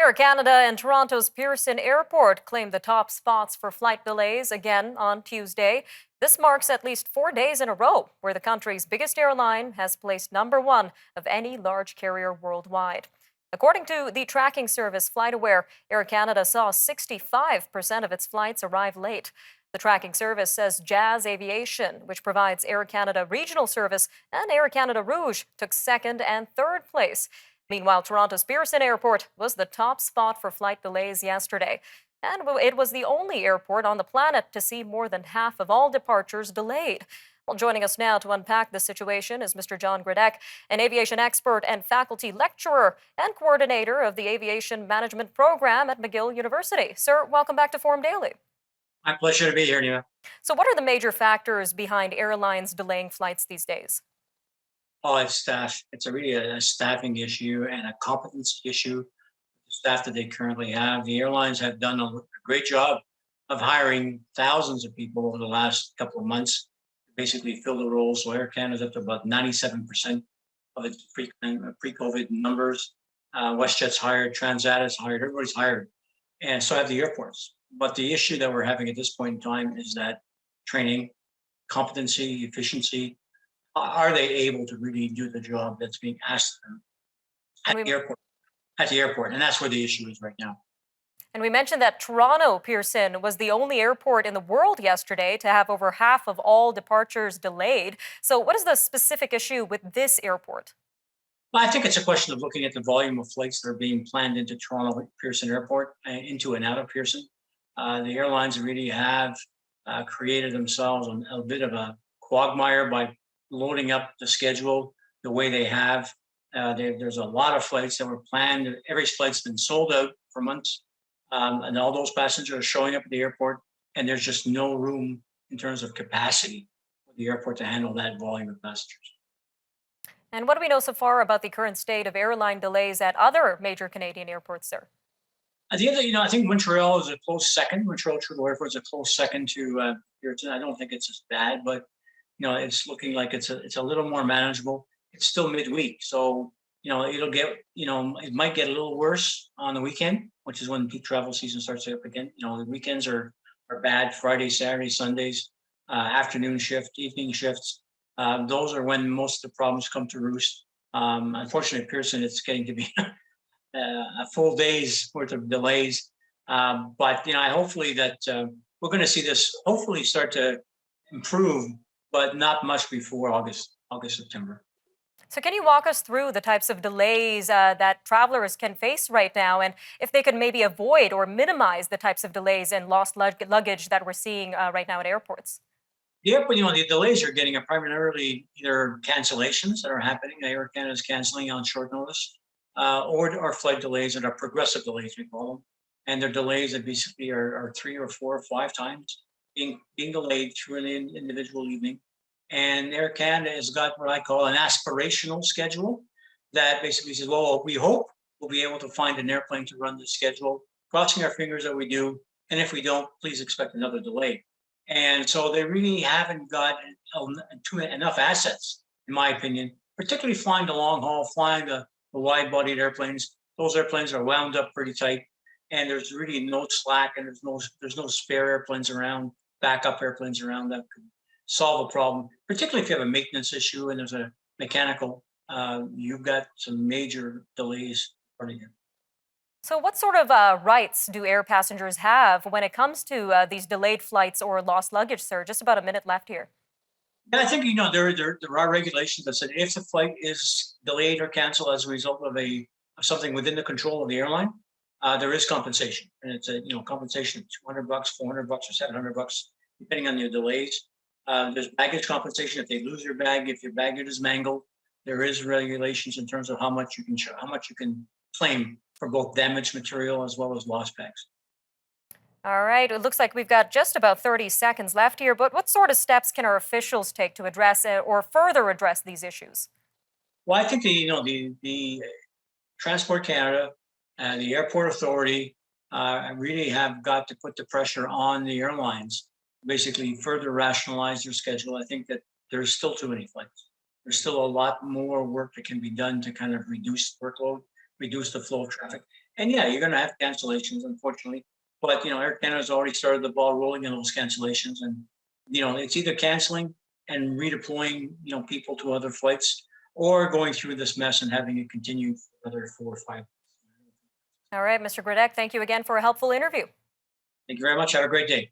Air Canada and Toronto's Pearson Airport claimed the top spots for flight delays again on Tuesday. This marks at least 4 days in a row where the country's biggest airline has placed number one of any large carrier worldwide. According to the tracking service FlightAware, Air Canada saw 65% of its flights arrive late. The tracking service says Jazz Aviation, which provides Air Canada regional service, and Air Canada Rouge took second and third place. Meanwhile, Toronto's Pearson Airport was the top spot for flight delays yesterday. And it was the only airport on the planet to see more than half of all departures delayed. Well, joining us now to unpack the situation is Mr. John Gradek, an aviation expert and faculty lecturer and coordinator of the Aviation Management Program at McGill University. Sir, welcome back to Forum Daily. My pleasure to be here, Nima. So what are the major factors behind airlines delaying flights these days? Oh, it's staff. It's really a staffing issue and a competency issue. The staff that they currently have. The airlines have done a great job of hiring thousands of people over the last couple of months to basically fill the roles. So Air Canada's up to about 97% of its pre-COVID numbers. WestJet's hired, Transat is hired, everybody's hired. And so have the airports. But the issue that we're having at this point in time is that training, competency, efficiency. Are they able to really do the job that's being asked of them at the airport? At the airport, and that's where the issue is right now. And we mentioned that Toronto Pearson was the only airport in the world yesterday to have over half of all departures delayed. So what is the specific issue with this airport? Well, I think it's a question of looking at the volume of flights that are being planned into Toronto Pearson Airport, into and out of Pearson. The airlines really have created themselves a bit of a quagmire by loading up the schedule the way they have. There's a lot of flights that were planned. Every flight's been sold out for months. And all those passengers are showing up at the airport, and there's just no room in terms of capacity for the airport to handle that volume of passengers. And what do we know so far about the current state of airline delays at other major Canadian airports, sir? At the end, I think Montreal is a close second. Montreal Trudeau Airport is a close second to Pearson. I don't think it's as bad, but it's looking like it's a little more manageable. It's still midweek, so it'll get it might get a little worse on the weekend, which is when peak travel season starts up again. The weekends are bad. Friday, Saturday, Sundays, afternoon shift, evening shifts. Those are when most of the problems come to roost. Unfortunately, at Pearson, it's getting to be a full day's worth of delays. But hopefully that we're going to see this hopefully start to improve, but not much before August, September. So can you walk us through the types of delays that travelers can face right now, and if they could maybe avoid or minimize the types of delays and lost luggage that we're seeing right now at airports? Yeah, but the delays you're getting are primarily either cancellations that are happening. Air Canada is canceling on short notice, or flight delays that are progressive delays, we call them. And they're delays that basically are 3 or 4 or 5 times being delayed through an individual evening. And Air Canada has got what I call an aspirational schedule that basically says, well, we hope we'll be able to find an airplane to run the schedule, crossing our fingers that we do. And if we don't, please expect another delay. And so they really haven't got enough assets, in my opinion, particularly flying the long haul, flying the wide-bodied airplanes. Those airplanes are wound up pretty tight, and there's really no slack, and there's no spare airplanes around, backup airplanes around that could solve a problem. Particularly if you have a maintenance issue and there's a mechanical, you've got some major delays running here. So what sort of rights do air passengers have when it comes to these delayed flights or lost luggage, sir? Just about a minute left here. Yeah, I think there are regulations that said if the flight is delayed or canceled as a result of something within the control of the airline, there is compensation, and it's a compensation of $200, $400, or $700, depending on your delays. There's baggage compensation if they lose your bag, if your baggage is mangled. There is regulations in terms of how much you can claim for both damaged material as well as lost bags. All right, it looks like we've got just about 30 seconds left here, but what sort of steps can our officials take to address or further address these issues? Well, I think the Transport Canada and the Airport Authority really have got to put the pressure on the airlines, basically further rationalize their schedule. I think that there's still too many flights. There's still a lot more work that can be done to kind of reduce workload, reduce the flow of traffic. And yeah, you're going to have cancellations, unfortunately. But Air Canada's already started the ball rolling in those cancellations, and it's either canceling and redeploying people to other flights, or going through this mess and having it continue for another 4 or 5. All right, Mr. Gradek, thank you again for a helpful interview. Thank you very much. Have a great day.